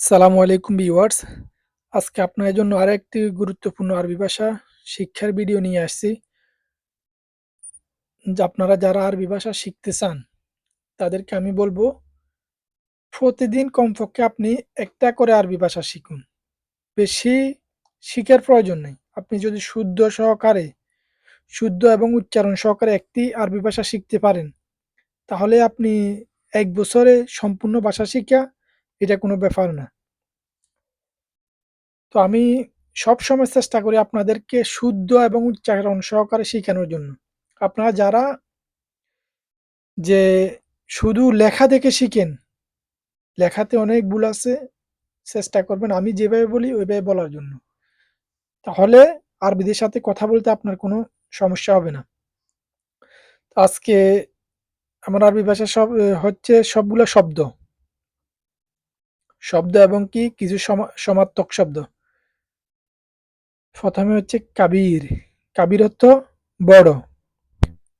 সালামু আলাইকুম ভিউয়ার্স। আজকে আপনাদের জন্য আরেকটি গুরুত্বপূর্ণ আরবি ভাষা শিক্ষার ভিডিও নিয়ে আসছি। আপনারা যারা আরবি ভাষা শিখতে চান, তাদেরকে আমি বলব প্রতিদিন কমপক্ষে আপনি একটা করে আরবি ভাষা শিখুন। বেশি শিখার প্রয়োজন নেই। আপনি যদি শুদ্ধ এবং উচ্চারণ সহকারে একটি আরবি ভাষা শিখতে পারেন, তাহলে আপনি ১ বছরে সম্পূর্ণ ভাষা শিখা এটা কোনো ব্যাপার না। তো আমি সবসময় চেষ্টা করি আপনাদেরকে শুদ্ধ এবং উচ্চারণ সহকারে শিখানোর জন্য। আপনারা যারা যে শুধু লেখা দেখে শিখেন, লেখাতে অনেক ভুল আছে, চেষ্টা করবেন আমি যেভাবে বলি ওইভাবে বলার জন্য। তাহলে আরবিদের সাথে কথা বলতে আপনার কোনো সমস্যা হবে না। আজকে আমার আরবি ভাষা হচ্ছে সবগুলা শব্দ। শব্দ এবং কি কিছু সমার্থক শব্দ। ১ম এ হচ্ছে কাবির। কাবির অর্থ বড়।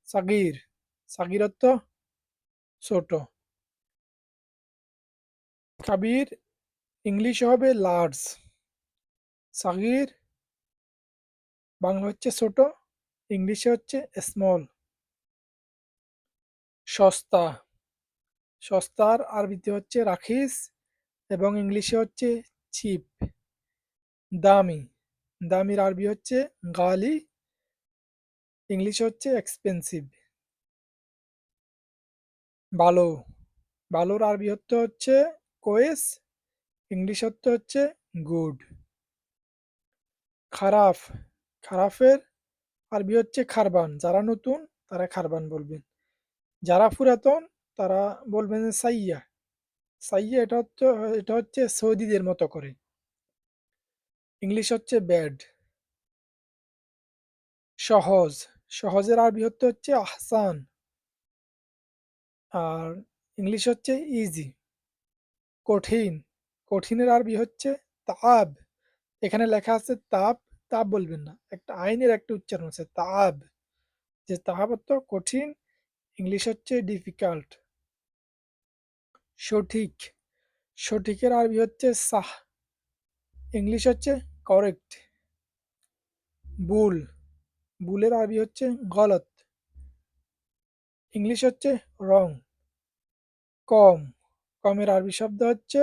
সাগির। সাগির অর্থ ছোট। কাবির ইংলিশে হবে লার্জ। সাগির বাংলা হচ্ছে ছোট, ইংলিশে হচ্ছে স্মল। সস্তা। সস্তার আরবিতে হচ্ছে রাখিস এবং ইংলিশে হচ্ছে চিপ। দামি। দামির আরবি হচ্ছে গালি, ইংলিশে হচ্ছে এক্সপেন্সিভ। ভালো। ভালোর আরবি অর্থ হচ্ছে কোয়েস, ইংলিশ অর্থ হচ্ছে গুড। খারাপ। খারাপের আরবি হচ্ছে খারবান। যারা নতুন তারা খারবান বলবেন। যারা পুরাতন তারা বলবেন সাইয়া। সাইয়া এটা হচ্ছে সৌদিদের মতো করে। ইংলিশ হচ্ছে ব্যাড। সহজ। সহজের আরবি অর্থ হচ্ছে আহসান। আর ইংলিশ হচ্ছে ইজি। কঠিন। কঠিনের আরবি হচ্ছে তাআব। এখানে লেখা আছে তাব, তাব বলবেন না। একটা আইনের একটা উচ্চারণ আছে তাআব। যে তাআব অর্থ কঠিন, ইংলিশ হচ্ছে ডিফিকাল্ট। সঠিক। সঠিকের আরবি হচ্ছে সাহ, ইংলিশ হচ্ছে কারেক্ট। ভুল। ভুলের আরবি হচ্ছে গলত, ইংলিশ হচ্ছে রং। কম। কমের আরবি শব্দ হচ্ছে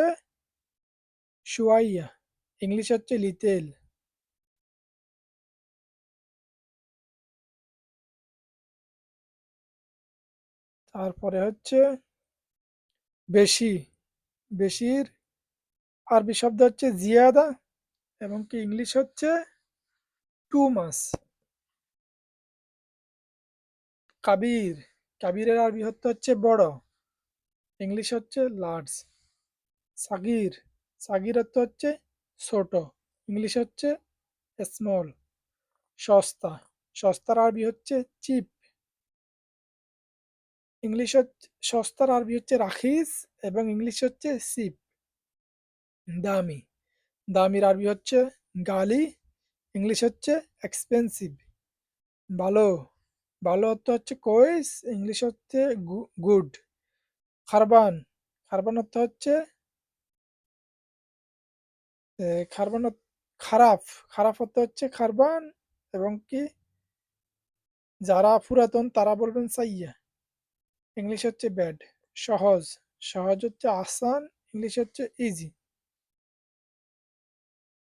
শুয়াইয়া, ইংলিশ হচ্ছে লিটেল। তারপরে হচ্ছে বেশি। বেশির আরবি শব্দ হচ্ছে জিয়াদা এবং কি ইংলিশ হচ্ছে টু মাস। কাবির। কাবিরের আরবি হচ্ছে বড়, ইংলিশ হচ্ছে লার্জ। সাগির। সাগির অর্থ হচ্ছে ছোট, ইংলিশ হচ্ছে স্মল। সস্তা। সস্তার আরবি হচ্ছে চিপ, ইংলিশ হচ্ছে সস্তার আরবি হচ্ছে রাখিস এবং ইংলিশ হচ্ছে চিপ। দামি। দামির আরবি হচ্ছে গালি, ইংলিশ হচ্ছে এক্সপেন্সিভ। ভালো। ভালো অর্থ হচ্ছে কোয়েস, ইংলিশ হচ্ছে গুড। খারবান। খারবান অর্থ হচ্ছে খারবান খারাপ। খারাপ অর্থ হচ্ছে খারবান এবং কি যারা পুরাতন তারা বলবেন সাইয়া, ইংলিশ হচ্ছে ব্যাড। সহজ। সহজ হচ্ছে আসান, ইংলিশ হচ্ছে ইজি।